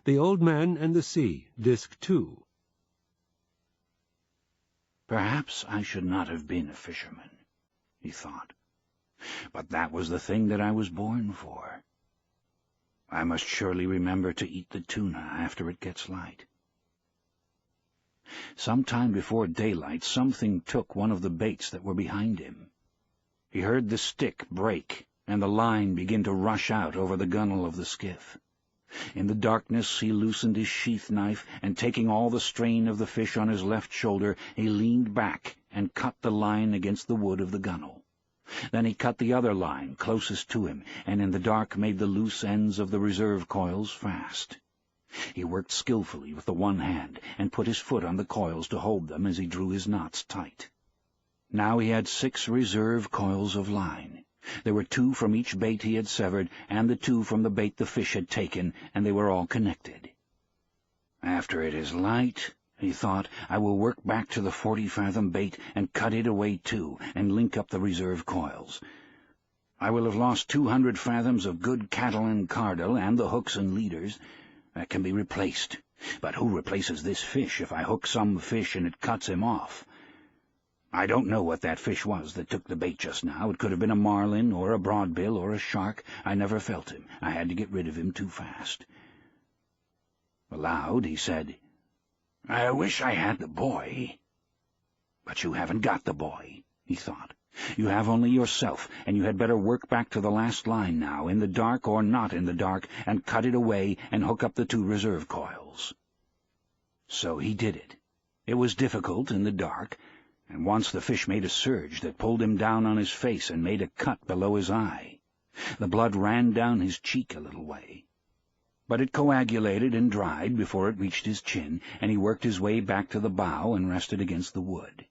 The Old Man and the Sea, Disc 2. Perhaps I should not have been a fisherman, he thought, but that was the thing that I was born for. I must surely remember to eat the tuna after it gets light. Some time before daylight, something took one of the baits that were behind him. He heard the stick break and the line begin to rush out over the gunwale of the skiff. In the darkness he loosened his sheath knife, and taking all the strain of the fish on his left shoulder, he leaned back and cut the line against the wood of the gunwale. Then he cut the other line closest to him, and in the dark made the loose ends of the reserve coils fast. He worked skillfully with the one hand, and put his foot on the coils to hold them as he drew his knots tight. Now he had 6 reserve coils of line. There were 2 from each bait he had severed, and the 2 from the bait the fish had taken, and they were all connected. After it is light, he thought, I will work back to the 40-fathom bait and cut it away too, and link up the reserve coils. I will have lost 200 fathoms of good cattle and cardle, and the hooks and leaders. That can be replaced. But who replaces this fish if I hook some fish and it cuts him off? I don't know what that fish was that took the bait just now. It could have been a marlin, or a broadbill, or a shark. I never felt him. I had to get rid of him too fast. Aloud he said, I wish I had the boy. But you haven't got the boy, he thought. You have only yourself, and you had better work back to the last line now, in the dark or not in the dark, and cut it away and hook up the 2 reserve coils. So he did it. It was difficult in the dark, and once the fish made a surge that pulled him down on his face and made a cut below his eye. The blood ran down his cheek a little way. But it coagulated and dried before it reached his chin, and he worked his way back to the bow and rested against the wood.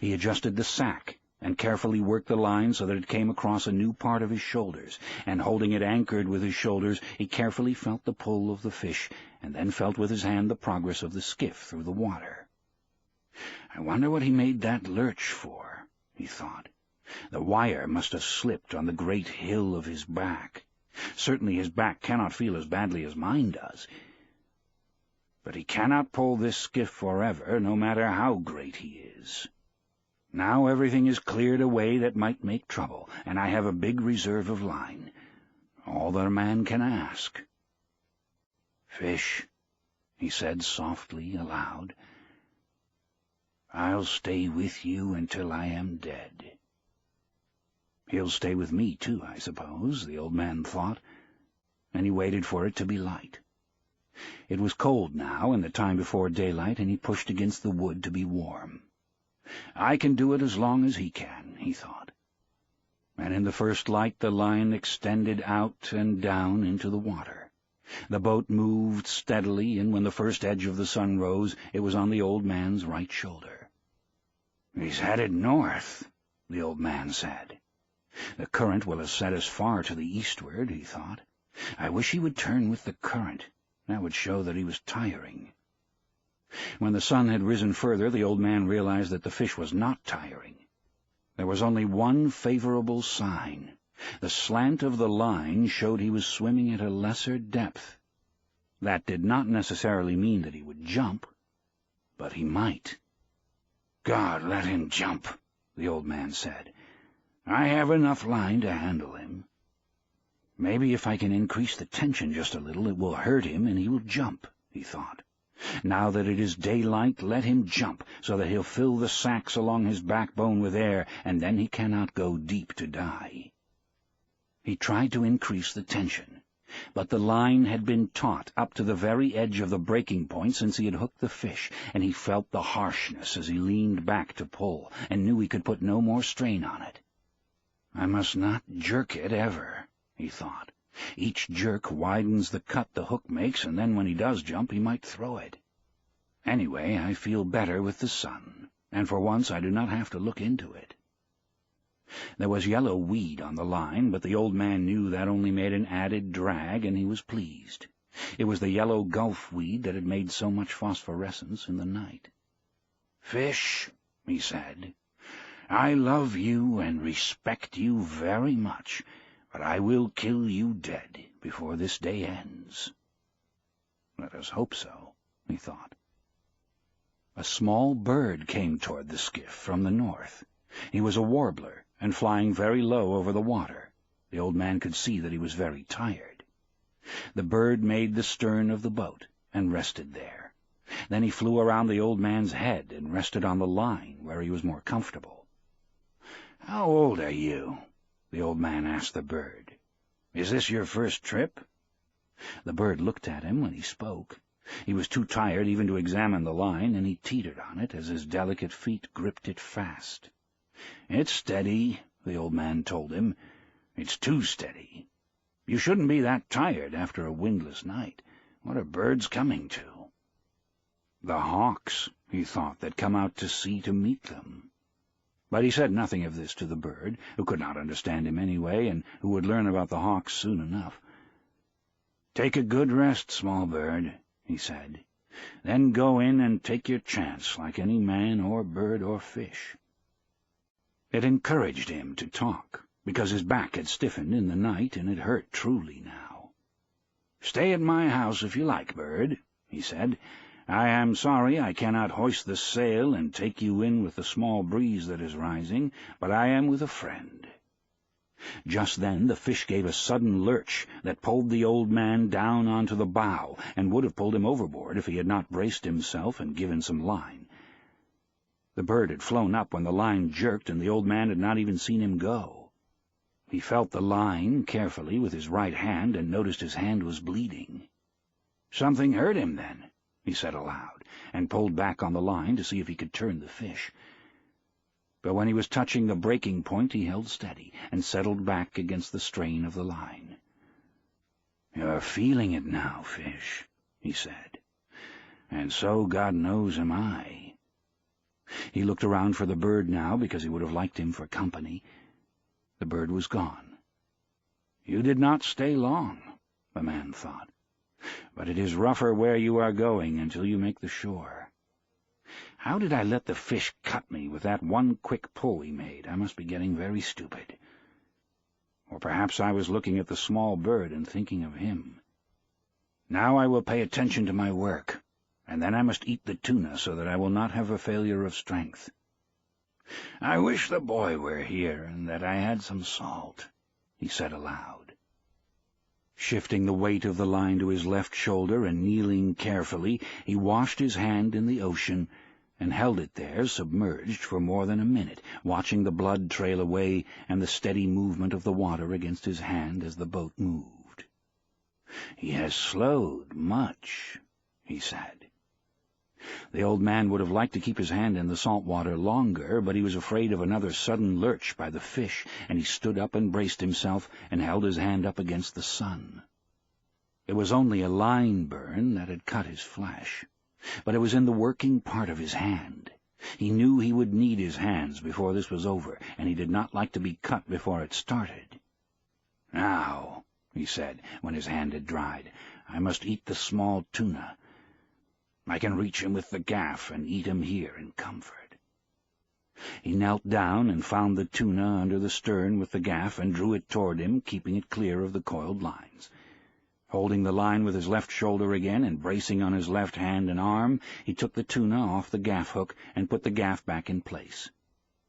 He adjusted the sack and carefully worked the line so that it came across a new part of his shoulders, and holding it anchored with his shoulders, he carefully felt the pull of the fish, and then felt with his hand the progress of the skiff through the water. I wonder what he made that lurch for, he thought. The wire must have slipped on the great hill of his back. Certainly his back cannot feel as badly as mine does. But he cannot pull this skiff forever, no matter how great he is. Now everything is cleared away that might make trouble, and I have a big reserve of line. All that a man can ask. Fish, he said softly aloud, I'll stay with you until I am dead. He'll stay with me, too, I suppose, the old man thought, and he waited for it to be light. It was cold now, and the time before daylight, and he pushed against the wood to be warm. I can do it as long as he can, he thought. And in the first light the line extended out and down into the water. The boat moved steadily, and when the first edge of the sun rose, it was on the old man's right shoulder. He's headed north, the old man said. The current will have set us far to the eastward, he thought. I wish he would turn with the current. That would show that he was tiring. When the sun had risen further, the old man realized that the fish was not tiring. There was only one favorable sign. The slant of the line showed he was swimming at a lesser depth. That did not necessarily mean that he would jump, but he might. God, let him jump, the old man said. I have enough line to handle him. Maybe if I can increase the tension just a little, it will hurt him and he will jump, he thought. Now that it is daylight, let him jump, so that he'll fill the sacks along his backbone with air, and then he cannot go deep to die. He tried to increase the tension, but the line had been taut up to the very edge of the breaking point since he had hooked the fish, and he felt the harshness as he leaned back to pull, and knew he could put no more strain on it. I must not jerk it ever, he thought. Each jerk widens the cut the hook makes, and then when he does jump, he might throw it. Anyway, I feel better with the sun, and for once I do not have to look into it. There was yellow weed on the line, but the old man knew that only made an added drag, and he was pleased. It was the yellow gulf weed that had made so much phosphorescence in the night. Fish, he said, I love you and respect you very much, but I will kill you dead before this day ends. Let us hope so, he thought. A small bird came toward the skiff from the north. He was a warbler, and flying very low over the water. The old man could see that he was very tired. The bird made the stern of the boat, and rested there. Then he flew around the old man's head, and rested on the line, where he was more comfortable. "How old are you?" the old man asked the bird. "Is this your first trip?" The bird looked at him when he spoke. He was too tired even to examine the line, and he teetered on it as his delicate feet gripped it fast. "It's steady," the old man told him. "It's too steady. You shouldn't be that tired after a windless night. What are birds coming to?" The hawks, he thought, that come out to sea to meet them. But he said nothing of this to the bird, who could not understand him anyway, and who would learn about the hawks soon enough. "Take a good rest, small bird," he said. "Then go in and take your chance like any man or bird or fish." It encouraged him to talk, because his back had stiffened in the night, and it hurt truly now. "Stay at my house if you like, bird," he said. "I am sorry I cannot hoist the sail and take you in with the small breeze that is rising, but I am with a friend." Just then the fish gave a sudden lurch that pulled the old man down onto the bow, and would have pulled him overboard if he had not braced himself and given some line. The bird had flown up when the line jerked, and the old man had not even seen him go. He felt the line carefully with his right hand, and noticed his hand was bleeding. "Something hurt him, then," he said aloud, and pulled back on the line to see if he could turn the fish. But when he was touching the breaking point, he held steady, and settled back against the strain of the line. "You're feeling it now, fish," he said, "and so, God knows, am I." He looked around for the bird now, because he would have liked him for company. The bird was gone. "You did not stay long," the man thought, "but it is rougher where you are going until you make the shore. How did I let the fish cut me with that one quick pull he made? I must be getting very stupid. Or perhaps I was looking at the small bird and thinking of him. Now I will pay attention to my work, and then I must eat the tuna so that I will not have a failure of strength. I wish the boy were here and that I had some salt," he said aloud. Shifting the weight of the line to his left shoulder and kneeling carefully, he washed his hand in the ocean and held it there submerged for more than a minute, watching the blood trail away and the steady movement of the water against his hand as the boat moved. "He has slowed much," he said. The old man would have liked to keep his hand in the salt water longer, but he was afraid of another sudden lurch by the fish, and he stood up and braced himself and held his hand up against the sun. It was only a line burn that had cut his flesh, but it was in the working part of his hand. He knew he would need his hands before this was over, and he did not like to be cut before it started. "Now," he said, when his hand had dried, "I must eat the small tuna. I can reach him with the gaff and eat him here in comfort." He knelt down and found the tuna under the stern with the gaff and drew it toward him, keeping it clear of the coiled lines. Holding the line with his left shoulder again and bracing on his left hand and arm, he took the tuna off the gaff hook and put the gaff back in place.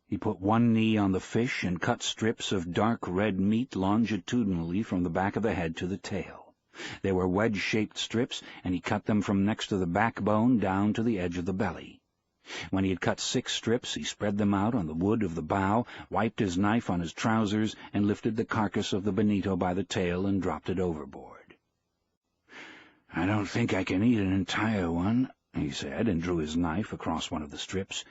He put one knee on the fish and cut strips of dark red meat longitudinally from the back of the head to the tail. They were wedge-shaped strips, and he cut them from next to the backbone down to the edge of the belly. When he had cut 6 strips, he spread them out on the wood of the bow, wiped his knife on his trousers, and lifted the carcass of the bonito by the tail and dropped it overboard. "I don't think I can eat an entire one," he said, and drew his knife across one of the strips.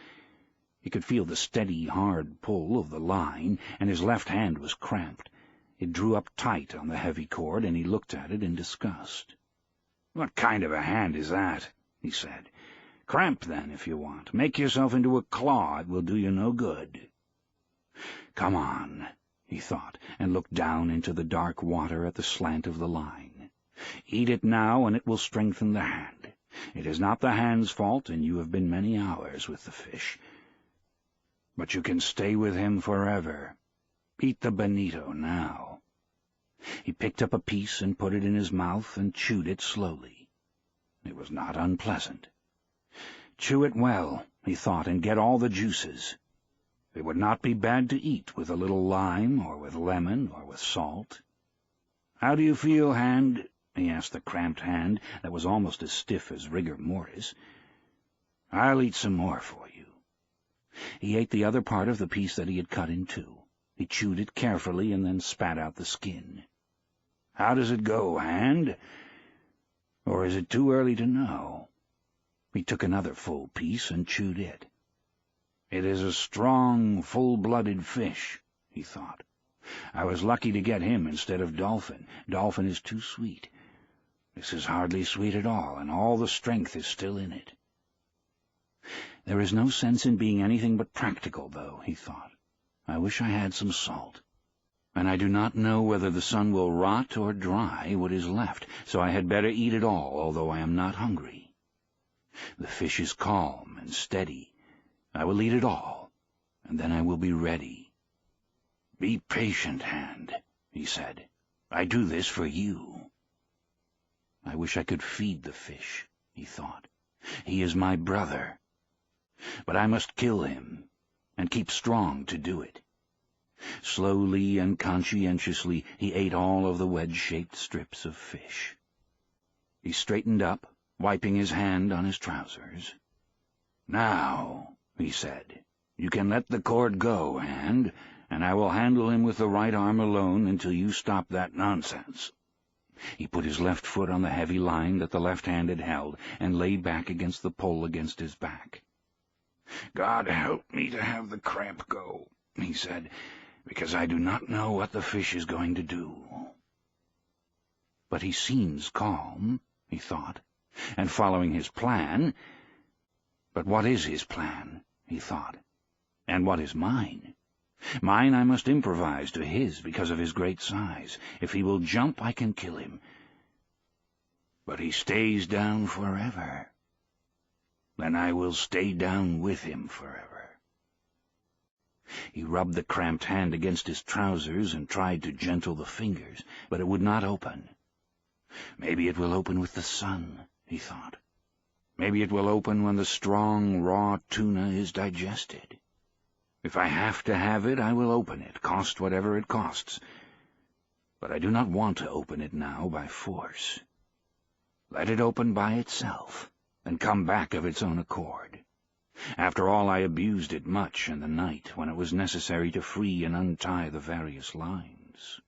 He could feel the steady, hard pull of the line, and his left hand was cramped. It drew up tight on the heavy cord, and he looked at it in disgust. "What kind of a hand is that?" he said. "Cramp, then, if you want. Make yourself into a claw. It will do you no good." "Come on," he thought, and looked down into the dark water at the slant of the line. "Eat it now, and it will strengthen the hand. It is not the hand's fault, and you have been many hours with the fish. But you can stay with him forever. Eat the bonito now." He picked up a piece and put it in his mouth and chewed it slowly. It was not unpleasant. Chew it well, he thought, and get all the juices. It would not be bad to eat with a little lime, or with lemon, or with salt. "How do you feel, Hand?" he asked the cramped hand that was almost as stiff as rigor mortis. "I'll eat some more for you." He ate the other part of the piece that he had cut in two. He chewed it carefully and then spat out the skin. "How does it go, Hand? Or is it too early to know?" He took another full piece and chewed it. "It is a strong, full-blooded fish," he thought. "I was lucky to get him instead of Dolphin. Dolphin is too sweet. This is hardly sweet at all, and all the strength is still in it." "There is no sense in being anything but practical, though," he thought. "I wish I had some salt. And I do not know whether the sun will rot or dry what is left, so I had better eat it all, although I am not hungry. The fish is calm and steady. I will eat it all, and then I will be ready." "Be patient, Hand," he said. "I do this for you." "I wish I could feed the fish," he thought. "He is my brother. But I must kill him, and keep strong to do it." Slowly and conscientiously he ate all of the wedge-shaped strips of fish. He straightened up, wiping his hand on his trousers. "Now," he said, "you can let the cord go, Hand, and I will handle him with the right arm alone until you stop that nonsense." He put his left foot on the heavy line that the left hand had held, and lay back against the pole against his back. "God help me to have the cramp go," he said, "because I do not know what the fish is going to do." "But he seems calm," he thought, "and following his plan. But what is his plan?" he thought. "And what is mine? Mine I must improvise to his because of his great size. If he will jump, I can kill him. But he stays down forever. Then I will stay down with him forever." He rubbed the cramped hand against his trousers and tried to gentle the fingers, but it would not open. "Maybe it will open with the sun," he thought. "Maybe it will open when the strong, raw tuna is digested. If I have to have it, I will open it, cost whatever it costs. But I do not want to open it now by force. Let it open by itself, and come back of its own accord. After all, I abused it much in the night, when it was necessary to free and untie the various lines."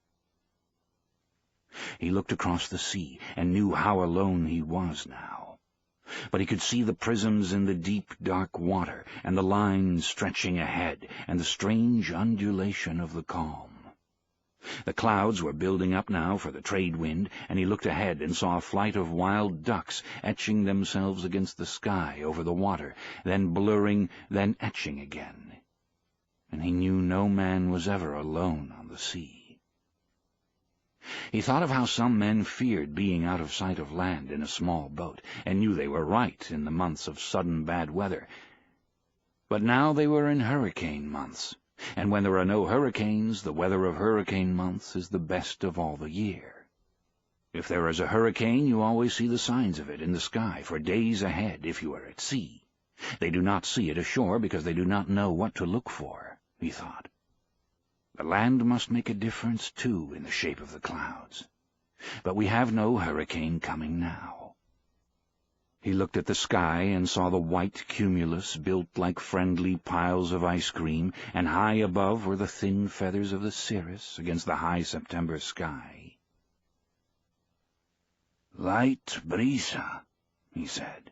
He looked across the sea, and knew how alone he was now. But he could see the prisms in the deep, dark water, and the lines stretching ahead, and the strange undulation of the calm. The clouds were building up now for the trade wind, and he looked ahead and saw a flight of wild ducks etching themselves against the sky over the water, then blurring, then etching again. And he knew no man was ever alone on the sea. He thought of how some men feared being out of sight of land in a small boat, and knew they were right in the months of sudden bad weather. But now they were in hurricane months, and when there are no hurricanes, the weather of hurricane months is the best of all the year. If there is a hurricane, you always see the signs of it in the sky for days ahead if you are at sea. They do not see it ashore because they do not know what to look for, he thought. The land must make a difference, too, in the shape of the clouds. But we have no hurricane coming now. He looked at the sky and saw the white cumulus built like friendly piles of ice cream, and high above were the thin feathers of the cirrus against the high September sky. "Light brisa," he said.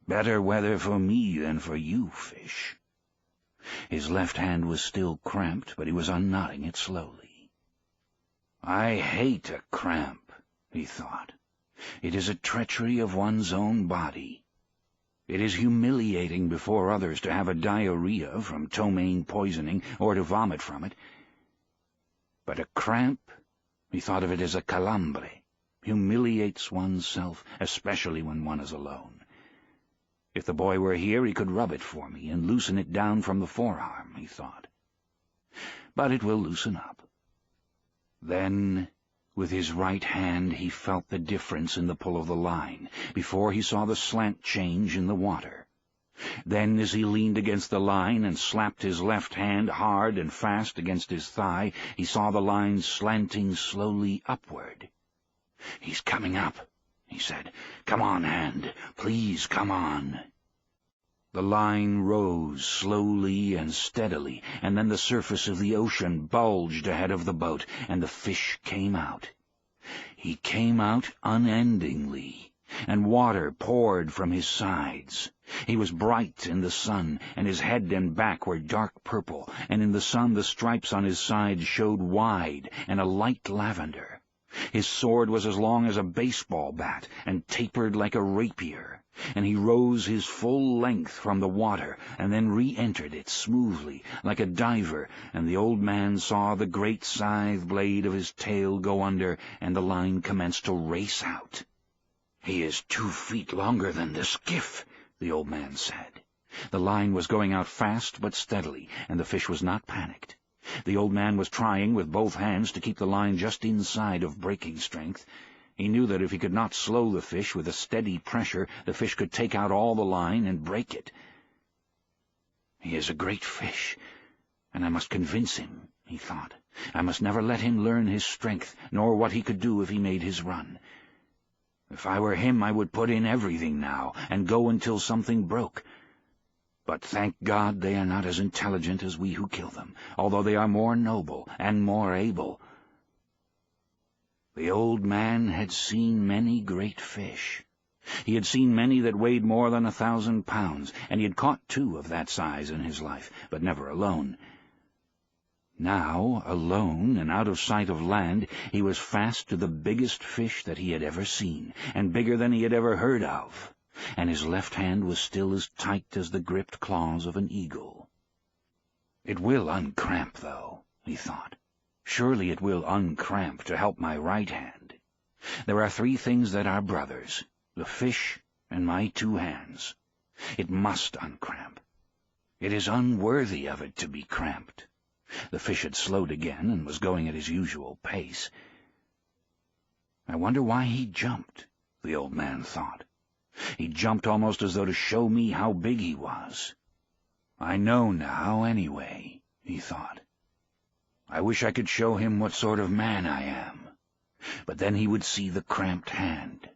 "Better weather for me than for you, fish." His left hand was still cramped, but he was unknotting it slowly. "I hate a cramp," he thought. "It is a treachery of one's own body. It is humiliating before others to have a diarrhea from ptomaine poisoning or to vomit from it. But a cramp," he thought of it as a calambre, humiliates oneself, especially when one is alone. If the boy were here, he could rub it for me and loosen it down from the forearm, he thought. But it will loosen up. Then With his right hand he felt the difference in the pull of the line, before he saw the slant change in the water. Then, as he leaned against the line and slapped his left hand hard and fast against his thigh, he saw the line slanting slowly upward. "He's coming up," he said. "Come on, hand. Please come on." The line rose slowly and steadily, and then the surface of the ocean bulged ahead of the boat, and the fish came out. He came out unendingly, and water poured from his sides. He was bright in the sun, and his head and back were dark purple, and in the sun the stripes on his sides showed wide and a light lavender. His sword was as long as a baseball bat and tapered like a rapier, and he rose his full length from the water and then re-entered it smoothly like a diver, and the old man saw the great scythe blade of his tail go under, and the line commenced to race out. "He is 2 feet longer than the skiff," the old man said. The line was going out fast but steadily, and the fish was not panicked. The old man was trying with both hands to keep the line just inside of breaking strength. He knew that if he could not slow the fish with a steady pressure, the fish could take out all the line and break it. "He is a great fish, and I must convince him," he thought. "I must never let him learn his strength, nor what he could do if he made his run. If I were him, I would put in everything now, and go until something broke. But thank God they are not as intelligent as we who kill them, although they are more noble and more able." The old man had seen many great fish. He had seen many that weighed more than 1,000 pounds, and he had caught 2 of that size in his life, but never alone. Now, alone and out of sight of land, he was fast to the biggest fish that he had ever seen, and bigger than he had ever heard of, and his left hand was still as tight as the gripped claws of an eagle. "It will uncramp, though," he thought. "Surely it will uncramp to help my right hand. There are 3 things that are brothers, the fish and my 2 hands. It must uncramp. It is unworthy of it to be cramped." The fish had slowed again and was going at his usual pace. "I wonder why he jumped," the old man thought. "He jumped almost as though to show me how big he was. I know now, anyway," he thought. "I wish I could show him what sort of man I am. But then he would see the cramped hand.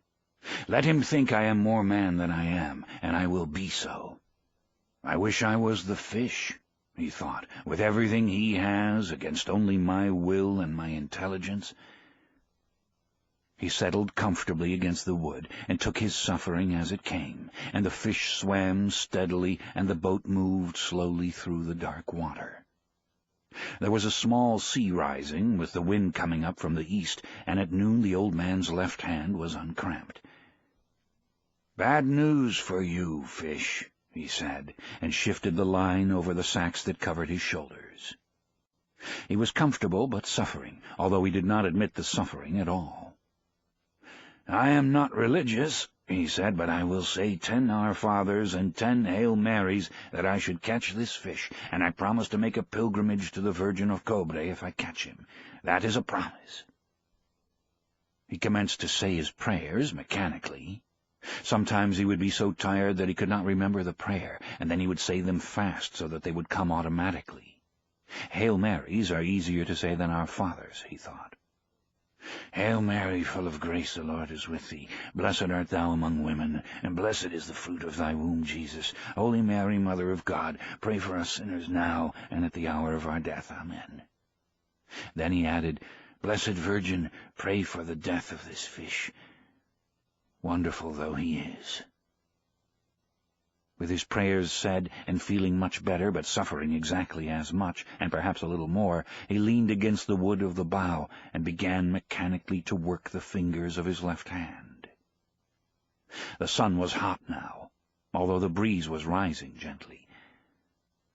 Let him think I am more man than I am, and I will be so. I wish I was the fish," he thought, "with everything he has against only my will and my intelligence." He settled comfortably against the wood and took his suffering as it came, and the fish swam steadily and the boat moved slowly through the dark water. There was a small sea rising, with the wind coming up from the east, and at noon the old man's left hand was uncramped. "Bad news for you, fish," he said, and shifted the line over the sacks that covered his shoulders. He was comfortable but suffering, although he did not admit the suffering at all. "I am not religious," he said, "but I will say 10 Our Fathers and 10 Hail Marys that I should catch this fish, and I promise to make a pilgrimage to the Virgin of Cobre if I catch him. That is a promise." He commenced to say his prayers mechanically. Sometimes he would be so tired that he could not remember the prayer, and then he would say them fast so that they would come automatically. Hail Marys are easier to say than Our Fathers, he thought. "Hail Mary, full of grace, the Lord is with thee. Blessed art thou among women, and blessed is the fruit of thy womb, Jesus. Holy Mary, Mother of God, pray for us sinners now and at the hour of our death. Amen." Then he added, "Blessed Virgin, pray for the death of this fish, wonderful though he is." With his prayers said, and feeling much better, but suffering exactly as much, and perhaps a little more, he leaned against the wood of the bow, and began mechanically to work the fingers of his left hand. The sun was hot now, although the breeze was rising gently.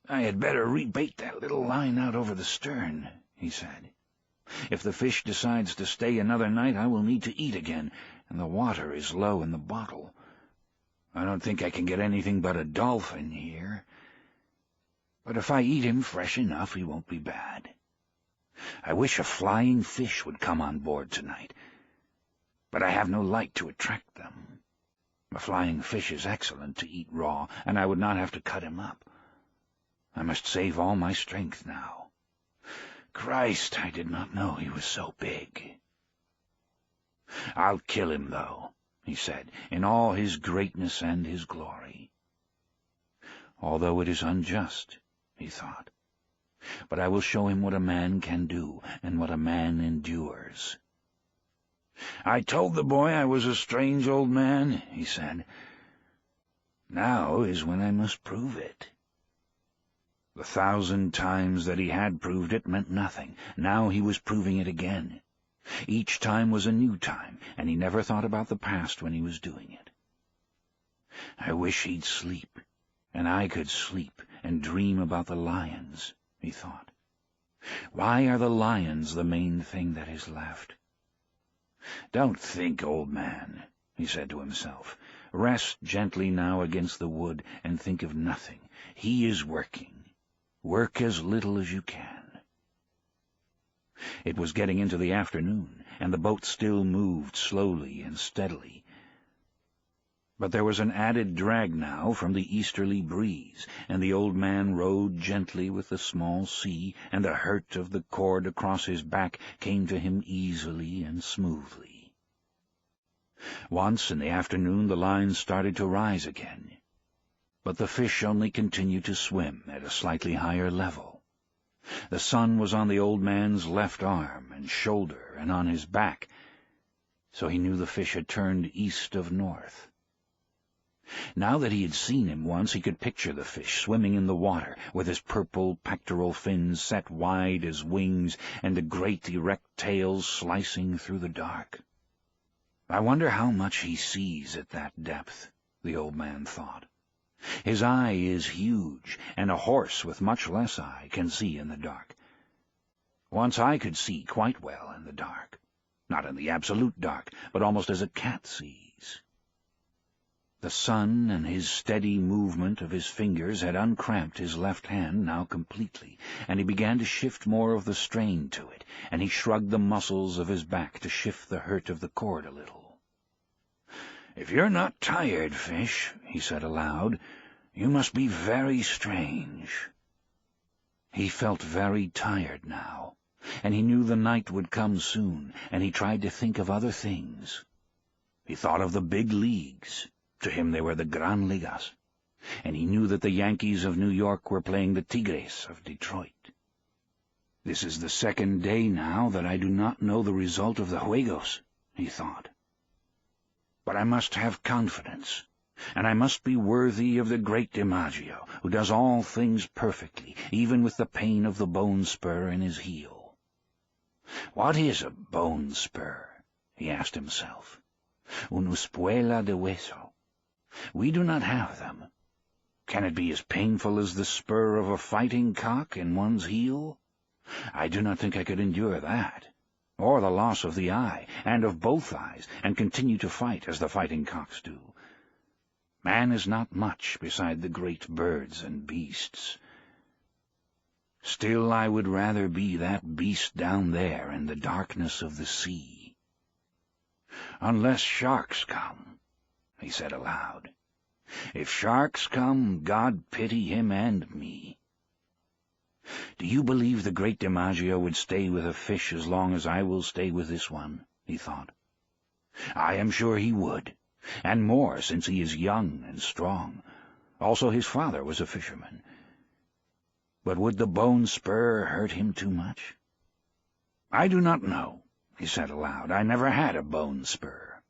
"I had better rebait that little line out over the stern," he said. "If the fish decides to stay another night, I will need to eat again, and the water is low in the bottle. I don't think I can get anything but a dolphin here. But if I eat him fresh enough, he won't be bad. I wish a flying fish would come on board tonight, but I have no light to attract them. A flying fish is excellent to eat raw, and I would not have to cut him up. I must save all my strength now. Christ, I did not know he was so big. I'll kill him, though, he said, in all his greatness and his glory. Although it is unjust, he thought, but I will show him what a man can do and what a man endures. I told the boy I was a strange old man, he said. Now is when I must prove it. The 1,000 times that he had proved it meant nothing. Now he was proving it again. Each time was a new time, and he never thought about the past when he was doing it. I wish he'd sleep, and I could sleep and dream about the lions, he thought. Why are the lions the main thing that is left? Don't think, old man, he said to himself. Rest gently now against the wood and think of nothing. He is working. Work as little as you can. It was getting into the afternoon, and the boat still moved slowly and steadily. But there was an added drag now from the easterly breeze, and the old man rowed gently with the small sea, and the hurt of the cord across his back came to him easily and smoothly. Once in the afternoon the lines started to rise again, but the fish only continued to swim at a slightly higher level. The sun was on the old man's left arm and shoulder and on his back, so he knew the fish had turned east of north. Now that he had seen him once, he could picture the fish swimming in the water, with his purple pectoral fins set wide as wings and the great erect tails slicing through the dark. I wonder how much he sees at that depth, the old man thought. His eye is huge, and a horse with much less eye can see in the dark. Once I could see quite well in the dark, not in the absolute dark, but almost as a cat sees. The sun and his steady movement of his fingers had uncramped his left hand now completely, and he began to shift more of the strain to it, and he shrugged the muscles of his back to shift the hurt of the cord a little. "If you're not tired, fish," he said aloud, "you must be very strange." He felt very tired now, and he knew the night would come soon, and he tried to think of other things. He thought of the big leagues. To him they were the Gran Ligas, and he knew that the Yankees of New York were playing the Tigres of Detroit. This is the second day now that I do not know the result of the Juegos, he thought. But I must have confidence, and I must be worthy of the great DiMaggio, who does all things perfectly, even with the pain of the bone spur in his heel. What is a bone spur? He asked himself. Una espuela de hueso. We do not have them. Can it be as painful as the spur of a fighting cock in one's heel? I do not think I could endure that, or the loss of the eye, and of both eyes, and continue to fight as the fighting cocks do. Man is not much beside the great birds and beasts. Still, I would rather be that beast down there in the darkness of the sea. Unless sharks come, he said aloud. If sharks come, God pity him and me. Do you believe the great DiMaggio would stay with a fish as long as I will stay with this one? He thought. I am sure he would, and more since he is young and strong. Also his father was a fisherman. But would the bone spur hurt him too much? I do not know, he said aloud. I never had a bone spur.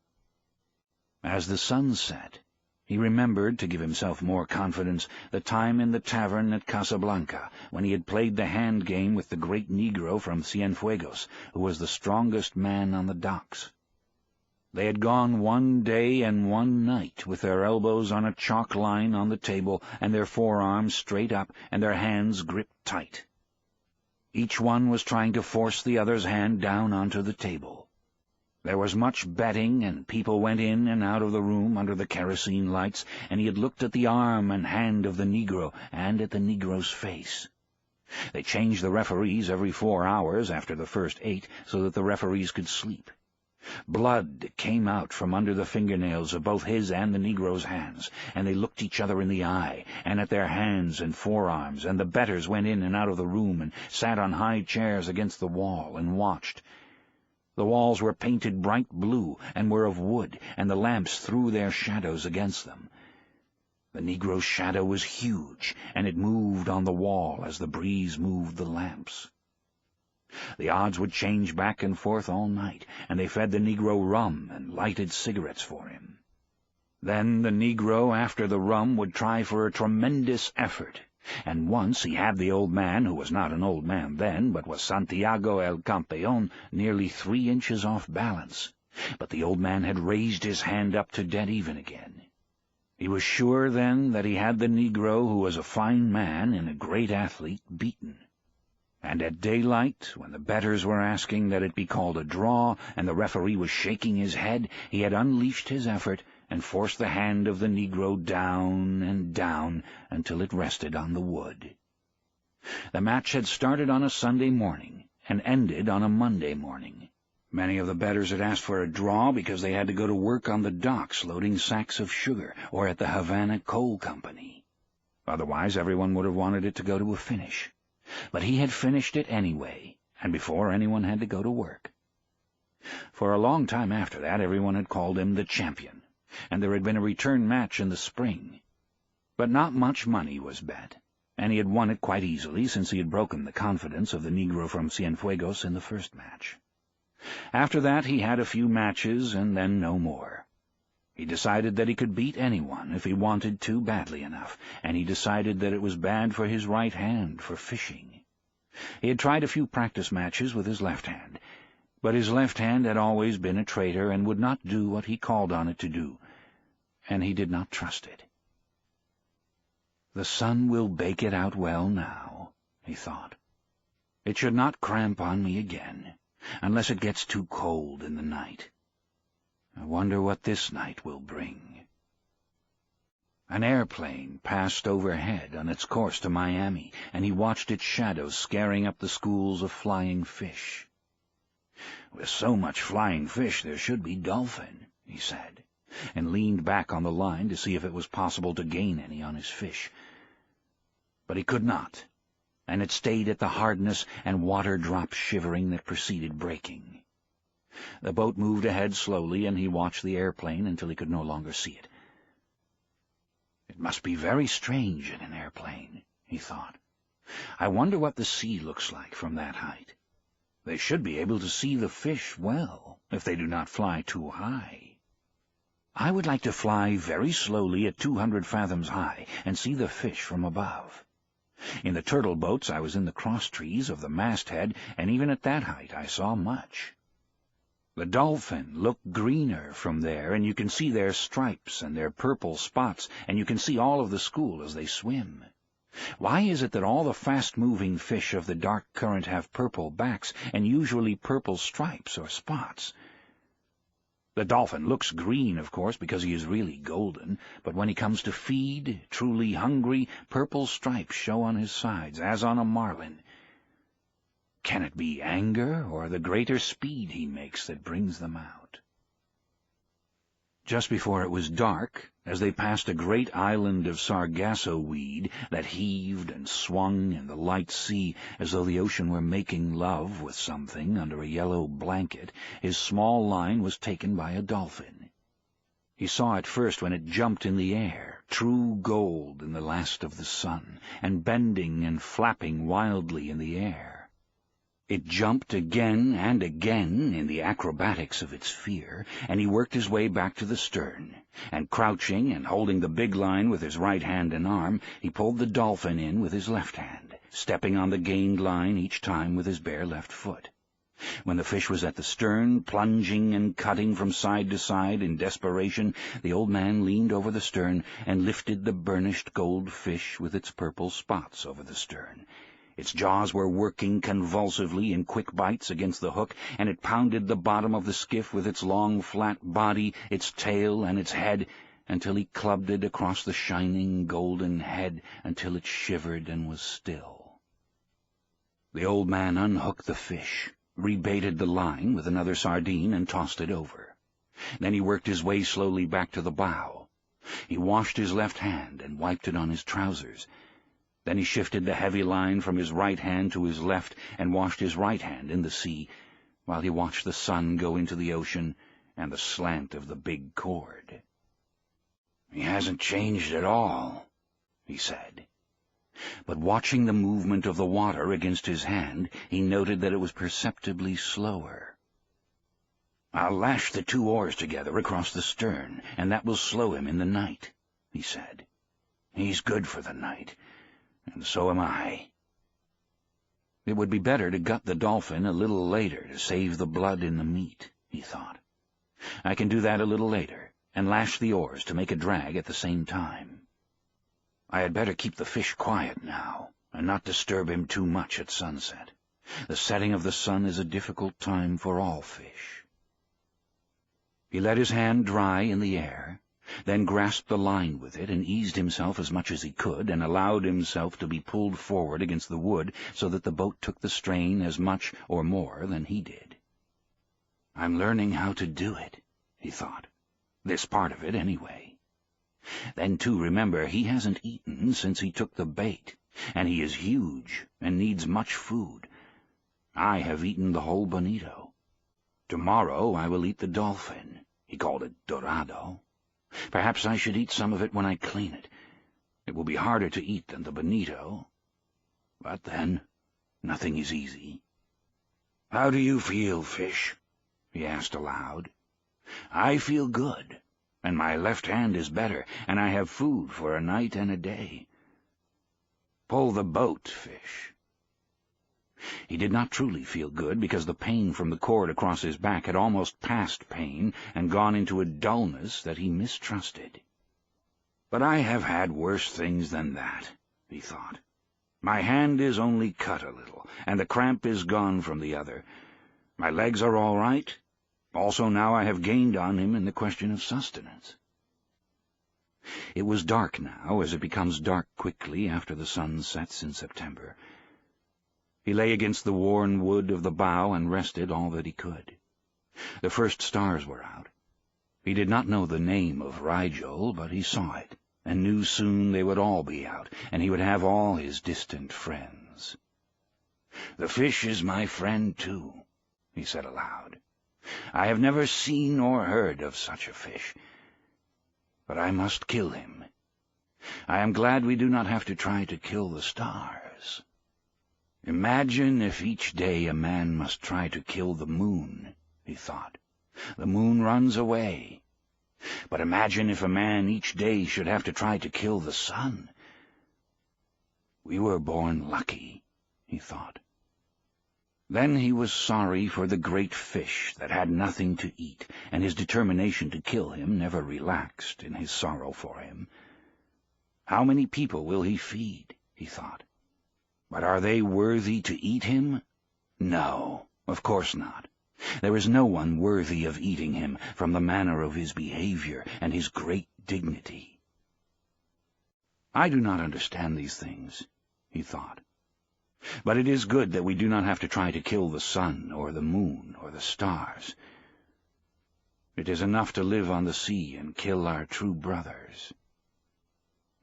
As the sun set, he remembered, to give himself more confidence, the time in the tavern at Casablanca, when he had played the hand game with the great Negro from Cienfuegos, who was the strongest man on the docks. They had gone one day and one night, with their elbows on a chalk line on the table, and their forearms straight up, and their hands gripped tight. Each one was trying to force the other's hand down onto the table. There was much betting, and people went in and out of the room under the kerosene lights, and he had looked at the arm and hand of the Negro, and at the Negro's face. They changed the referees every 4 hours after the first 8 so that the referees could sleep. Blood came out from under the fingernails of both his and the Negro's hands, and they looked each other in the eye, and at their hands and forearms, and the betters went in and out of the room and sat on high chairs against the wall and watched. The walls were painted bright blue and were of wood, and the lamps threw their shadows against them. The Negro's shadow was huge, and it moved on the wall as the breeze moved the lamps. The odds would change back and forth all night, and they fed the Negro rum and lighted cigarettes for him. Then the Negro, after the rum, would try for a tremendous effort, and once he had the old man, who was not an old man then, but was Santiago el Campeón, nearly 3 inches off balance. But the old man had raised his hand up to dead even again. He was sure then that he had the Negro, who was a fine man and a great athlete, beaten. And at daylight, when the betters were asking that it be called a draw, and the referee was shaking his head, he had unleashed his effort and forced the hand of the Negro down and down until it rested on the wood. The match had started on a Sunday morning and ended on a Monday morning. Many of the betters had asked for a draw because they had to go to work on the docks loading sacks of sugar or at the Havana Coal Company. Otherwise, everyone would have wanted it to go to a finish. But he had finished it anyway, and before anyone had to go to work. For a long time after that, everyone had called him the champion, and there had been a return match in the spring. But not much money was bet, and he had won it quite easily since he had broken the confidence of the Negro from Cienfuegos in the first match. After that, he had a few matches and then no more. He decided that he could beat anyone if he wanted to badly enough, and he decided that it was bad for his right hand for fishing. He had tried a few practice matches with his left hand, but his left hand had always been a traitor and would not do what he called on it to do, and he did not trust it. The sun will bake it out well now, he thought. It should not cramp on me again, unless it gets too cold in the night. I wonder what this night will bring. An airplane passed overhead on its course to Miami, and he watched its shadow scaring up the schools of flying fish. With so much flying fish, there should be dolphin, he said, and leaned back on the line to see if it was possible to gain any on his fish. But he could not, and it stayed at the hardness and water-drop shivering that preceded breaking. The boat moved ahead slowly, and he watched the airplane until he could no longer see it. It must be very strange in an airplane, he thought. I wonder what the sea looks like from that height. They should be able to see the fish well, if they do not fly too high. I would like to fly very slowly at 200 fathoms high and see the fish from above. In the turtle boats I was in the cross-trees of the masthead, and even at that height I saw much. The dolphin look greener from there, and you can see their stripes and their purple spots, and you can see all of the school as they swim. Why is it that all the fast-moving fish of the dark current have purple backs, and usually purple stripes or spots? The dolphin looks green, of course, because he is really golden, but when he comes to feed, truly hungry, purple stripes show on his sides, as on a marlin. Can it be anger, or the greater speed he makes that brings them out? Just before it was dark, as they passed a great island of sargasso weed that heaved and swung in the light sea as though the ocean were making love with something under a yellow blanket, his small line was taken by a dolphin. He saw it first when it jumped in the air, true gold in the last of the sun, and bending and flapping wildly in the air. It jumped again and again in the acrobatics of its fear, and he worked his way back to the stern, and crouching and holding the big line with his right hand and arm, he pulled the dolphin in with his left hand, stepping on the gained line each time with his bare left foot. When the fish was at the stern, plunging and cutting from side to side in desperation, the old man leaned over the stern and lifted the burnished gold fish with its purple spots over the stern. Its jaws were working convulsively in quick bites against the hook, and it pounded the bottom of the skiff with its long, flat body, its tail, and its head, until he clubbed it across the shining golden head until it shivered and was still. The old man unhooked the fish, rebaited the line with another sardine, and tossed it over. Then he worked his way slowly back to the bow. He washed his left hand and wiped it on his trousers. Then he shifted the heavy line from his right hand to his left and washed his right hand in the sea, while he watched the sun go into the ocean and the slant of the big cord. "He hasn't changed at all," he said. But watching the movement of the water against his hand, he noted that it was perceptibly slower. "I'll lash the 2 oars together across the stern, and that will slow him in the night," he said. "He's good for the night, and so am I." It would be better to gut the dolphin a little later to save the blood in the meat, he thought. I can do that a little later, and lash the oars to make a drag at the same time. I had better keep the fish quiet now, and not disturb him too much at sunset. The setting of the sun is a difficult time for all fish. He let his hand dry in the air, then grasped the line with it and eased himself as much as he could, and allowed himself to be pulled forward against the wood so that the boat took the strain as much or more than he did. "I'm learning how to do it," he thought. "This part of it, anyway. Then, too, remember, he hasn't eaten since he took the bait, and he is huge and needs much food. I have eaten the whole bonito. Tomorrow I will eat the dolphin. He called it dorado. Perhaps I should eat some of it when I clean it. It will be harder to eat than the bonito. But then, nothing is easy." "How do you feel, fish?" he asked aloud. "I feel good, and my left hand is better, and I have food for a night and a day. Pull the boat, fish." He did not truly feel good, because the pain from the cord across his back had almost passed pain and gone into a dullness that he mistrusted. "But I have had worse things than that," he thought. "My hand is only cut a little, and the cramp is gone from the other. My legs are all right. Also now I have gained on him in the question of sustenance." It was dark now, as it becomes dark quickly after the sun sets in September. He lay against the worn wood of the bow and rested all that he could. The first stars were out. He did not know the name of Rigel, but he saw it, and knew soon they would all be out, and he would have all his distant friends. "The fish is my friend, too," he said aloud. "I have never seen or heard of such a fish, but I must kill him. I am glad we do not have to try to kill the stars. Imagine if each day a man must try to kill the moon," he thought. "The moon runs away. But imagine if a man each day should have to try to kill the sun. We were born lucky," he thought. Then he was sorry for the great fish that had nothing to eat, and his determination to kill him never relaxed in his sorrow for him. How many people will he feed, he thought. But are they worthy to eat him? No, of course not. There is no one worthy of eating him from the manner of his behavior and his great dignity. I do not understand these things, he thought. But it is good that we do not have to try to kill the sun or the moon or the stars. It is enough to live on the sea and kill our true brothers.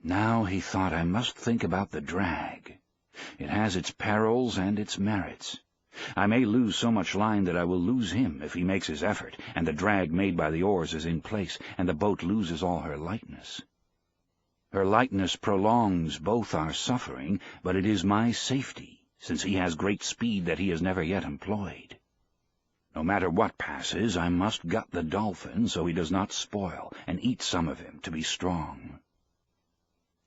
Now, he thought, I must think about the drag. It has its perils and its merits. I may lose so much line that I will lose him if he makes his effort, and the drag made by the oars is in place, and the boat loses all her lightness. Her lightness prolongs both our suffering, but it is my safety, since he has great speed that he has never yet employed. No matter what passes, I must gut the dolphin so he does not spoil, and eat some of him to be strong.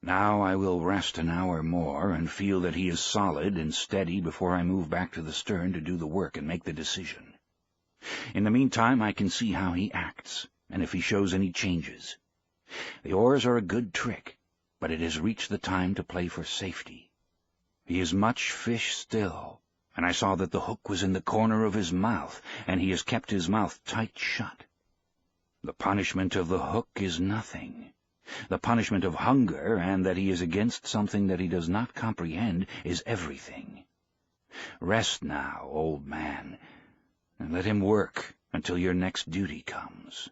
Now I will rest an hour more and feel that he is solid and steady before I move back to the stern to do the work and make the decision. In the meantime I can see how he acts, and if he shows any changes. The oars are a good trick, but it has reached the time to play for safety. He is much fish still, and I saw that the hook was in the corner of his mouth, and he has kept his mouth tight shut. The punishment of the hook is nothing. The punishment of hunger, and that he is against something that he does not comprehend, is everything. Rest now, old man, and let him work until your next duty comes."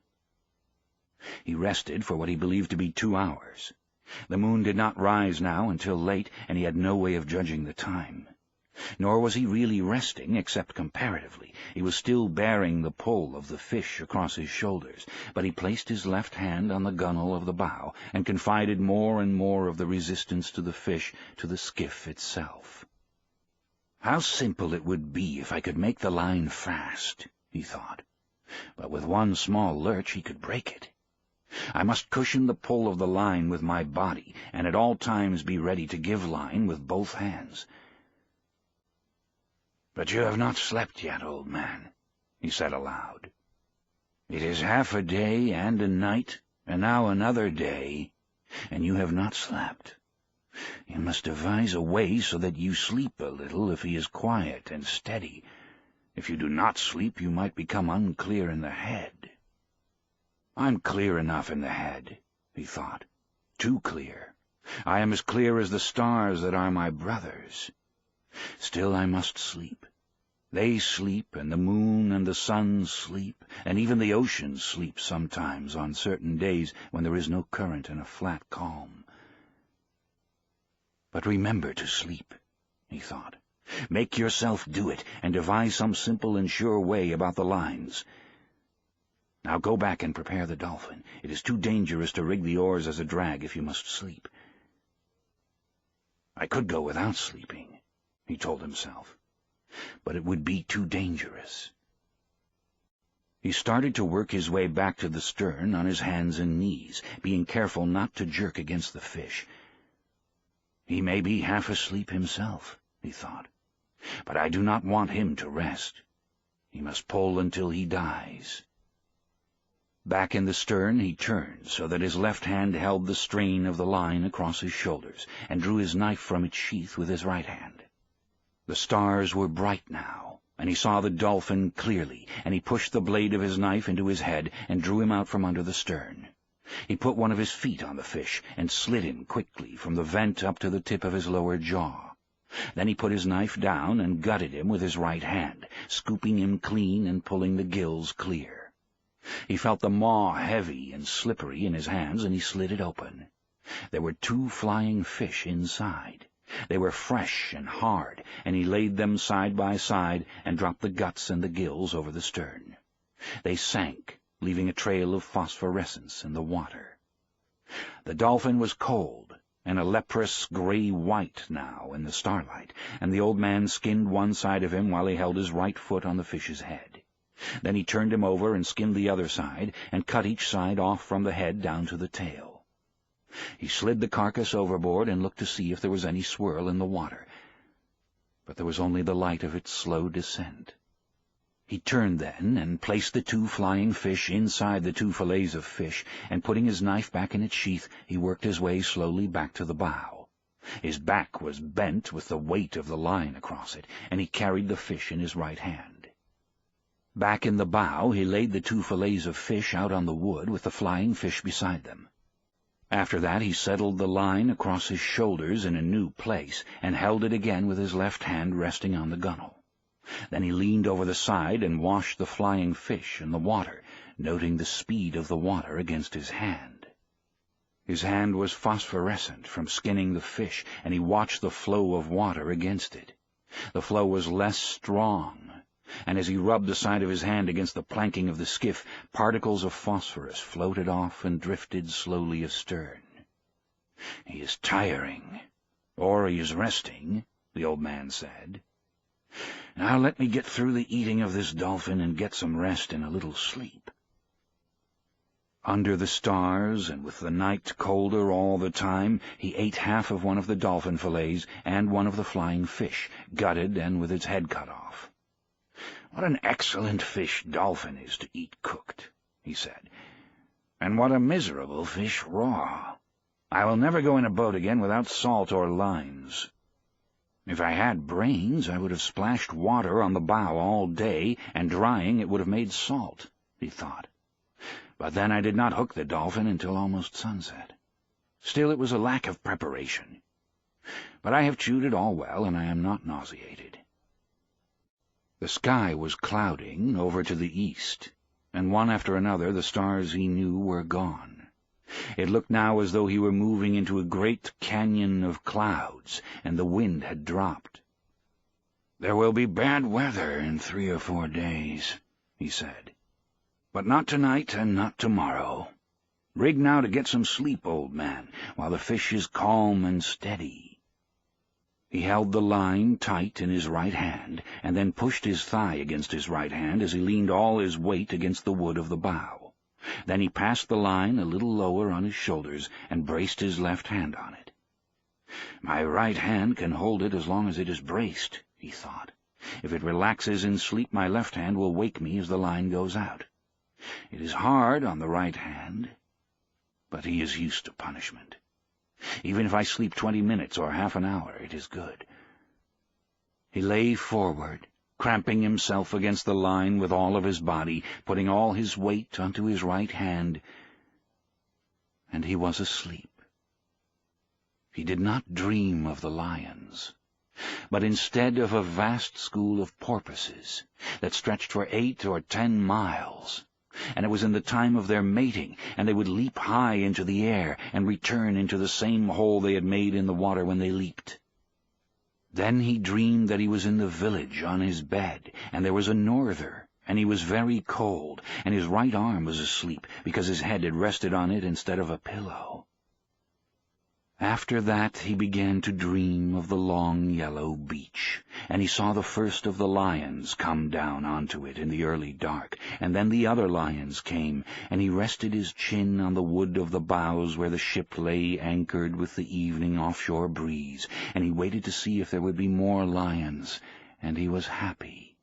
He rested for what he believed to be 2 hours. The moon did not rise now until late, and he had no way of judging the time. Nor was he really resting, except comparatively. He was still bearing the pull of the fish across his shoulders, but he placed his left hand on the gunwale of the bow, and confided more and more of the resistance to the fish to the skiff itself. "How simple it would be if I could make the line fast," he thought. "But with one small lurch he could break it. I must cushion the pull of the line with my body, and at all times be ready to give line with both hands." "But you have not slept yet, old man," he said aloud. "It is half a day and a night, and now another day, and you have not slept. You must devise a way so that you sleep a little if he is quiet and steady. If you do not sleep, you might become unclear in the head." "I'm clear enough in the head," he thought. "Too clear. I am as clear as the stars that are my brothers. Still I must sleep. They sleep, and the moon and the sun sleep, and even the ocean sleeps sometimes on certain days when there is no current and a flat calm. But remember to sleep," he thought. "Make yourself do it, and devise some simple and sure way about the lines. Now go back and prepare the dolphin. It is too dangerous to rig the oars as a drag if you must sleep." "I could go without sleeping," he told himself, "but it would be too dangerous." He started to work his way back to the stern on his hands and knees, being careful not to jerk against the fish. "He may be half asleep himself," he thought, "but I do not want him to rest. He must pull until he dies." Back in the stern he turned so that his left hand held the strain of the line across his shoulders, and drew his knife from its sheath with his right hand. The stars were bright now, and he saw the dolphin clearly, and he pushed the blade of his knife into his head and drew him out from under the stern. He put one of his feet on the fish and slid him quickly from the vent up to the tip of his lower jaw. Then he put his knife down and gutted him with his right hand, scooping him clean and pulling the gills clear. He felt the maw heavy and slippery in his hands, and he slid it open. There were 2 flying fish inside. They were fresh and hard, and he laid them side by side and dropped the guts and the gills over the stern. They sank, leaving a trail of phosphorescence in the water. The dolphin was cold, and a leprous gray-white now in the starlight, and the old man skinned one side of him while he held his right foot on the fish's head. Then he turned him over and skinned the other side, and cut each side off from the head down to the tail. He slid the carcass overboard and looked to see if there was any swirl in the water, but there was only the light of its slow descent. He turned then and placed the 2 flying fish inside the 2 fillets of fish, and putting his knife back in its sheath, he worked his way slowly back to the bow. His back was bent with the weight of the line across it, and he carried the fish in his right hand. Back in the bow, he laid the 2 fillets of fish out on the wood with the flying fish beside them. After that he settled the line across his shoulders in a new place, and held it again with his left hand resting on the gunwale. Then he leaned over the side and washed the flying fish in the water, noting the speed of the water against his hand. His hand was phosphorescent from skinning the fish, and he watched the flow of water against it. The flow was less strong, and as he rubbed the side of his hand against the planking of the skiff, particles of phosphorus floated off and drifted slowly astern. "He is tiring, or he is resting," the old man said. "Now let me get through the eating of this dolphin and get some rest and a little sleep." Under the stars, and with the night colder all the time, he ate half of one of the dolphin fillets and one of the flying fish, gutted and with its head cut off. "What an excellent fish dolphin is to eat cooked," he said, "and what a miserable fish raw. I will never go in a boat again without salt or lines. If I had brains, I would have splashed water on the bow all day, and drying it would have made salt," he thought. But then I did not hook the dolphin until almost sunset. Still, it was a lack of preparation. But I have chewed it all well, and I am not nauseated. The sky was clouding over to the east, and one after another the stars he knew were gone. It looked now as though he were moving into a great canyon of clouds, and the wind had dropped. "There will be bad weather in 3 or 4 days," he said. "But not tonight and not tomorrow. Rig now to get some sleep, old man, while the fish is calm and steady." He held the line tight in his right hand, and then pushed his thigh against his right hand as he leaned all his weight against the wood of the bow. Then he passed the line a little lower on his shoulders and braced his left hand on it. "My right hand can hold it as long as it is braced," he thought. "If it relaxes in sleep, my left hand will wake me as the line goes out. It is hard on the right hand, but he is used to punishment. Even if I sleep 20 minutes or half an hour, it is good." He lay forward, cramping himself against the line with all of his body, putting all his weight onto his right hand, and he was asleep. He did not dream of the lions, but instead of a vast school of porpoises that stretched for 8 or 10 miles, and it was in the time of their mating, and they would leap high into the air and return into the same hole they had made in the water when they leaped. Then he dreamed that he was in the village on his bed, and there was a norther, and he was very cold, and his right arm was asleep because his head had rested on it instead of a pillow. After that he began to dream of the long yellow beach, and he saw the first of the lions come down onto it in the early dark, and then the other lions came, and he rested his chin on the wood of the bows where the ship lay anchored with the evening offshore breeze, and he waited to see if there would be more lions, and he was happy.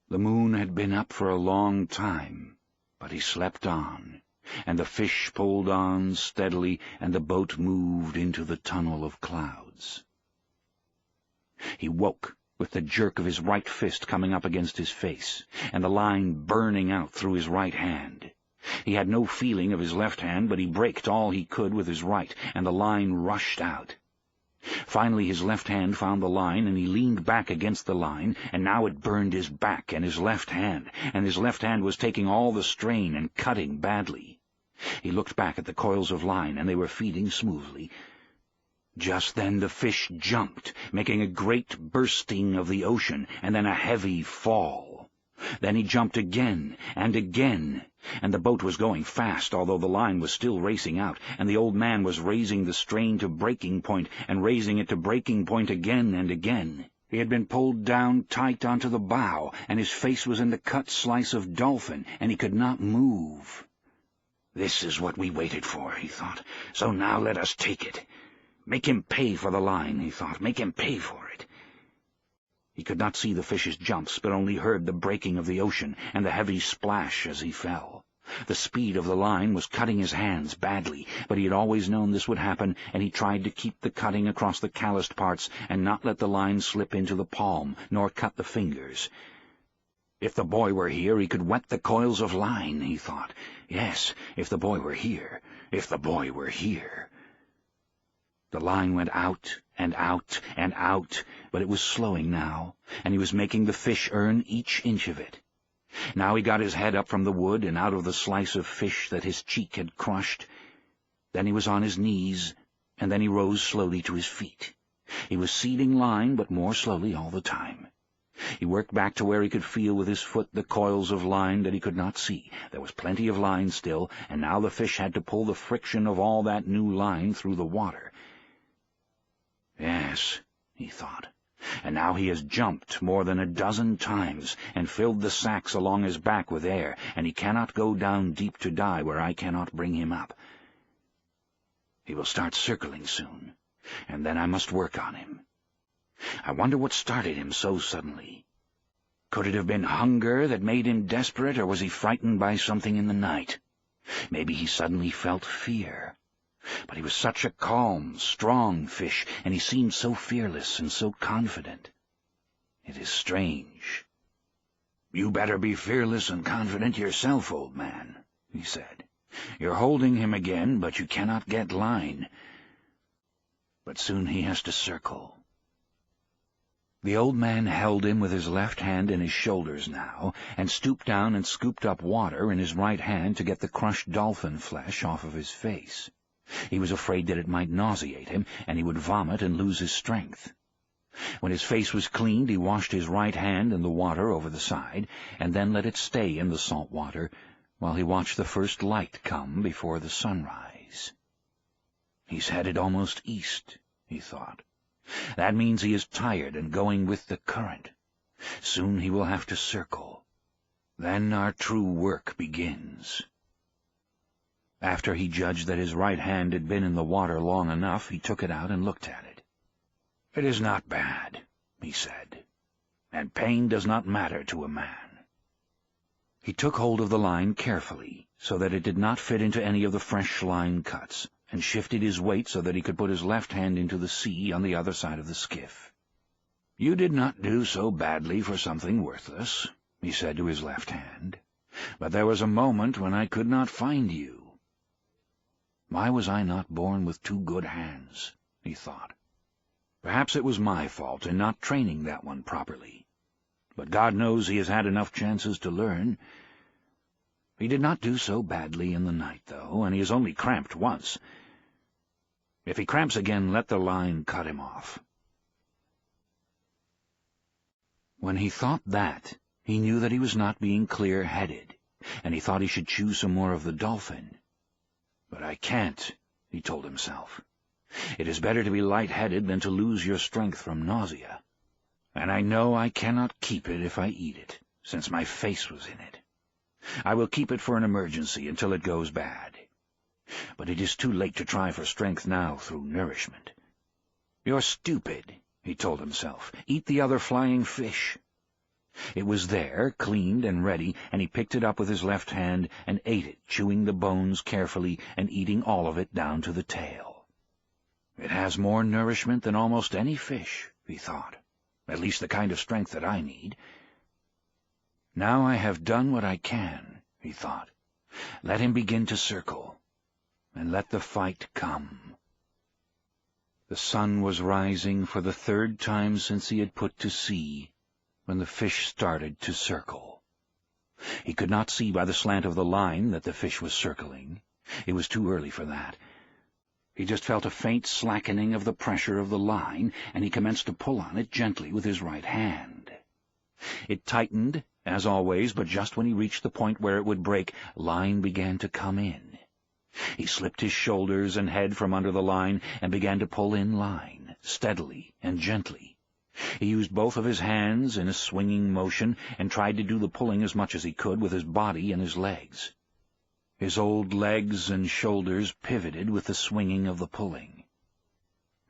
The moon had been up for a long time, but he slept on, and the fish pulled on steadily, and the boat moved into the tunnel of clouds. He woke with the jerk of his right fist coming up against his face, and the line burning out through his right hand. He had no feeling of his left hand, but he braked all he could with his right, and the line rushed out. Finally his left hand found the line, and he leaned back against the line, and now it burned his back and his left hand, and his left hand was taking all the strain and cutting badly. He looked back at the coils of line, and they were feeding smoothly. Just then the fish jumped, making a great bursting of the ocean, and then a heavy fall. Then he jumped again, and the boat was going fast, although the line was still racing out, and the old man was raising the strain to breaking point, and raising it to breaking point again and again. He had been pulled down tight onto the bow, and his face was in the cut slice of dolphin, and he could not move. "This is what we waited for," he thought, "so now let us take it. Make him pay for the line," he thought, "make him pay for it." He could not see the fish's jumps, but only heard the breaking of the ocean and the heavy splash as he fell. The speed of the line was cutting his hands badly, but he had always known this would happen, and he tried to keep the cutting across the calloused parts and not let the line slip into the palm, nor cut the fingers. If the boy were here, he could wet the coils of line, he thought. Yes, if the boy were here, if the boy were here. The line went out and out and out, but it was slowing now, and he was making the fish earn each inch of it. Now he got his head up from the wood and out of the slice of fish that his cheek had crushed. Then he was on his knees, and then he rose slowly to his feet. He was seeding line, but more slowly all the time. He worked back to where he could feel with his foot the coils of line that he could not see. There was plenty of line still, and now the fish had to pull the friction of all that new line through the water. Yes, he thought, and now he has jumped more than a dozen times and filled the sacks along his back with air, and he cannot go down deep to die where I cannot bring him up. He will start circling soon, and then I must work on him. I wonder what started him so suddenly. Could it have been hunger that made him desperate, or was he frightened by something in the night? Maybe he suddenly felt fear. But he was such a calm, strong fish, and he seemed so fearless and so confident. It is strange. "You better be fearless and confident yourself, old man," he said. "You're holding him again, but you cannot get line. But soon he has to circle." The old man held him with his left hand in his shoulders now, and stooped down and scooped up water in his right hand to get the crushed dolphin flesh off of his face. He was afraid that it might nauseate him, and he would vomit and lose his strength. When his face was cleaned, he washed his right hand in the water over the side, and then let it stay in the salt water while he watched the first light come before the sunrise. "He's headed almost east," he thought. "That means he is tired and going with the current. Soon he will have to circle. Then our true work begins." After he judged that his right hand had been in the water long enough, he took it out and looked at it. "It is not bad," he said, "and pain does not matter to a man." He took hold of the line carefully, so that it did not fit into any of the fresh line cuts, and shifted his weight so that he could put his left hand into the sea on the other side of the skiff. "You did not do so badly for something worthless," he said to his left hand, "but there was a moment when I could not find you. Why was I not born with two good hands?" he thought. "Perhaps it was my fault in not training that one properly, but God knows he has had enough chances to learn. He did not do so badly in the night, though, and he has only cramped once. If he cramps again, let the line cut him off." When he thought that, he knew that he was not being clear-headed, and he thought he should chew some more of the dolphin. "But I can't," he told himself. "It is better to be light-headed than to lose your strength from nausea. And I know I cannot keep it if I eat it, since my face was in it. I will keep it for an emergency until it goes bad. But it is too late to try for strength now through nourishment." "You're stupid," he told himself. "Eat the other flying fish." It was there, cleaned and ready, and he picked it up with his left hand and ate it, chewing the bones carefully and eating all of it down to the tail. "It has more nourishment than almost any fish," he thought. "At least the kind of strength that I need. Now I have done what I can," he thought. "Let him begin to circle, and let the fight come." The sun was rising for the third time since he had put to sea, when the fish started to circle. He could not see by the slant of the line that the fish was circling. It was too early for that. He just felt a faint slackening of the pressure of the line, and he commenced to pull on it gently with his right hand. It tightened, as always, but just when he reached the point where it would break, line began to come in. He slipped his shoulders and head from under the line and began to pull in line, steadily and gently. He used both of his hands in a swinging motion and tried to do the pulling as much as he could with his body and his legs. His old legs and shoulders pivoted with the swinging of the pulling.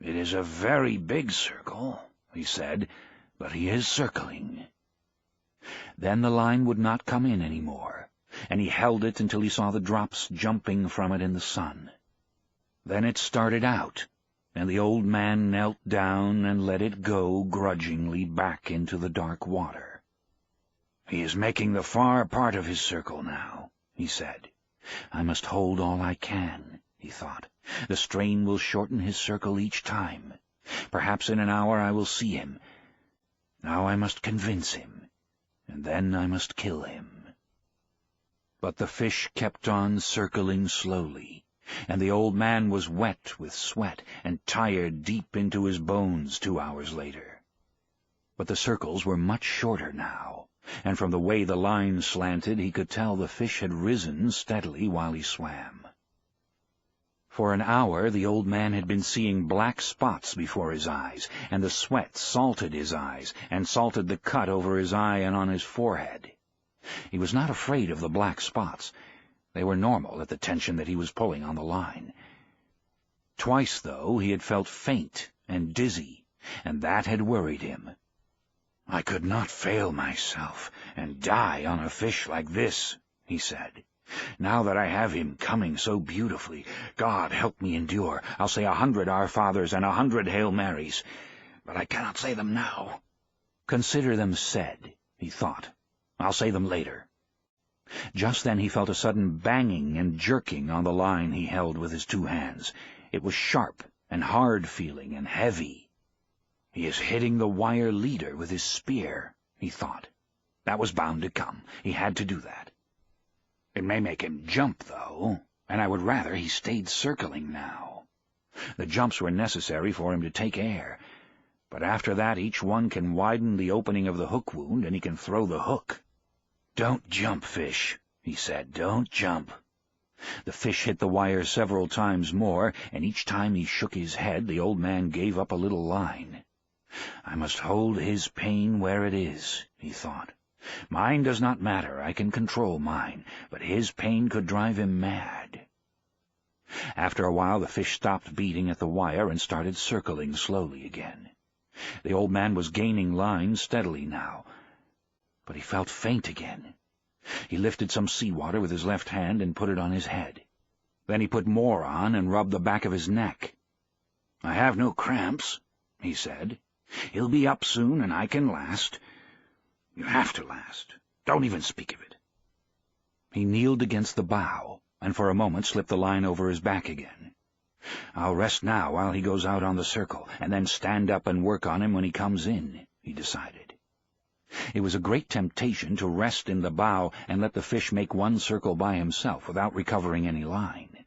"It is a very big circle," he said, "but he is circling." Then the line would not come in any more, and he held it until he saw the drops jumping from it in the sun. Then it started out, and the old man knelt down and let it go grudgingly back into the dark water. "He is making the far part of his circle now," he said. "I must hold all I can," he thought. "The strain will shorten his circle each time. Perhaps in an hour I will see him. Now I must convince him, and then I must kill him." But the fish kept on circling slowly, and the old man was wet with sweat and tired deep into his bones 2 hours later. But the circles were much shorter now, and from the way the line slanted he could tell the fish had risen steadily while he swam. For an hour the old man had been seeing black spots before his eyes, and the sweat salted his eyes and salted the cut over his eye and on his forehead. He was not afraid of the black spots. They were normal at the tension that he was pulling on the line. Twice, though, he had felt faint and dizzy, and that had worried him. "I could not fail myself and die on a fish like this," he said. "Now that I have him coming so beautifully, God help me endure. I'll say 100 Our Fathers and 100 Hail Marys, but I cannot say them now." "Consider them said," he thought. "I'll say them later." Just then he felt a sudden banging and jerking on the line he held with his 2 hands. It was sharp and hard-feeling and heavy. He is hitting the wire leader with his spear, he thought. That was bound to come. He had to do that. It may make him jump, though, and I would rather he stayed circling now. The jumps were necessary for him to take air, but after that each one can widen the opening of the hook wound, and he can throw the hook. "Don't jump, fish," he said. "Don't jump." The fish hit the wire several times more, and each time he shook his head, the old man gave up a little line. I must hold his pain where it is, he thought. Mine does not matter, I can control mine, but his pain could drive him mad. After a while the fish stopped beating at the wire and started circling slowly again. The old man was gaining line steadily now, but he felt faint again. He lifted some seawater with his left hand and put it on his head. Then he put more on and rubbed the back of his neck. "I have no cramps," he said. "He'll be up soon, and I can last. You have to last. Don't even speak of it." He kneeled against the bow, and for a moment slipped the line over his back again. "I'll rest now while he goes out on the circle, and then stand up and work on him when he comes in," he decided. It was a great temptation to rest in the bow and let the fish make one circle by himself without recovering any line.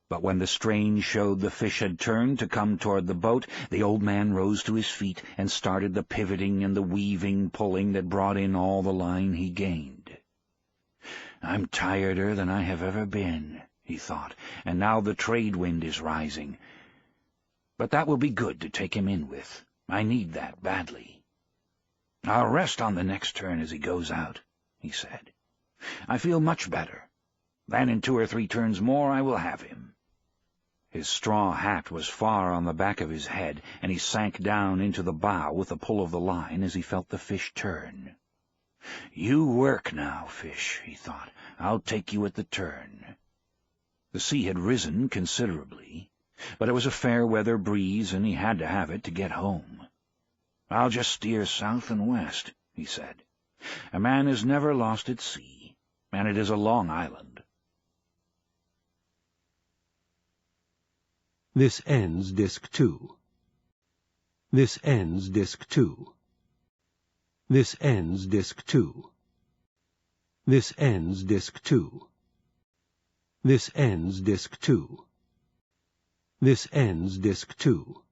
But when the strain showed the fish had turned to come toward the boat, the old man rose to his feet and started the pivoting and the weaving pulling that brought in all the line he gained. "I'm tireder than I have ever been," he thought, "and now the trade wind is rising. But that will be good to take him in with. I need that badly. I'll rest on the next turn as he goes out," he said. "I feel much better. Then in 2 or 3 turns more I will have him." His straw hat was far on the back of his head, and he sank down into the bow with the pull of the line as he felt the fish turn. "You work now, fish," he thought. "I'll take you at the turn." The sea had risen considerably, but it was a fair-weather breeze, and he had to have it to get home. "I'll just steer south and west," he said. "A man is never lost at sea, and it is a long island." This ends Disc 2. This ends Disc 2. This ends Disc 2. This ends Disc 2. This ends Disc 2. This ends Disc 2.